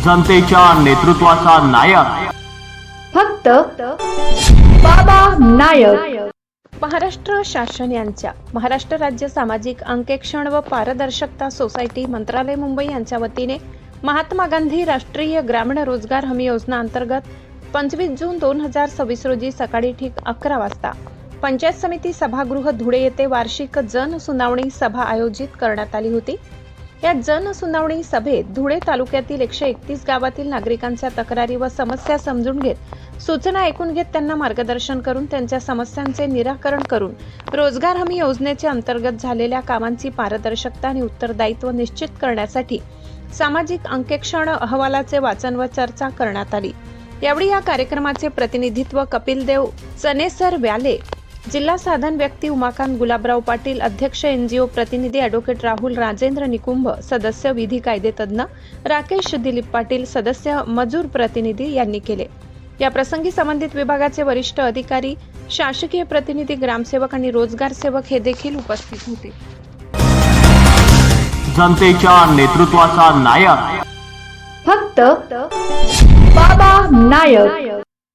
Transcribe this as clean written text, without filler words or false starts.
जनतेच्या नेतृत्वाचा नायक फक्त बाबा नायक। महाराष्ट्र शासन यांच्या महाराष्ट्र राज्य सामाजिक अंकेक्षण व पारदर्शकता सोसायटी मंत्रालय मुंबई यांच्या वतीने महात्मा गांधी राष्ट्रीय ग्रामीण रोजगार हमी योजना अंतर्गत 25 जून 2026 रोजी सकाळी ठीक 11 वाजता पंचायत समिती सभागृह धुळे येथे वार्षिक जनसुनावणी सभा आयोजित करण्यात आली होती। या जनसुनावणी सभेत धुळे तालुक्यातील 131 गावातील नागरिकांच्या तक्रारी व समस्या समजून घेत सूचना ऐकून घेत त्यांना मार्गदर्शन करून त्यांच्या समस्यांचे निराकरण करून रोजगार हमी योजनेच्या अंतर्गत झालेल्या कामांची पारदर्शकता आणि उत्तरदायित्व निश्चित करण्यासाठी सामाजिक अंकेक्षण अहवालाचे वाचन व चर्चा करण्यात आली। यावेळी या कार्यक्रमाचे प्रतिनिधित्व कपिलदेव चनेसर व्याले, जिल्हा साधन व्यक्ती उमाकांत गुलाबराव पाटील, अध्यक्ष एनजीओ प्रतिनिधी ॲडव्होकेट राहुल राजेंद्र निकुंभ, सदस्य विधी कायदेतज्ञ राकेश दिलीप पाटील, सदस्य मजूर प्रतिनिधी यांनी केले। या प्रसंगी संबंधित विभागाचे वरिष्ठ अधिकारी, शासकीय प्रतिनिधी, ग्रामसेवक आणि रोजगार सेवक हे देखील उपस्थित होते। जनतेच्या नेतृत्वाचा नायक फक्त बाबा नायक।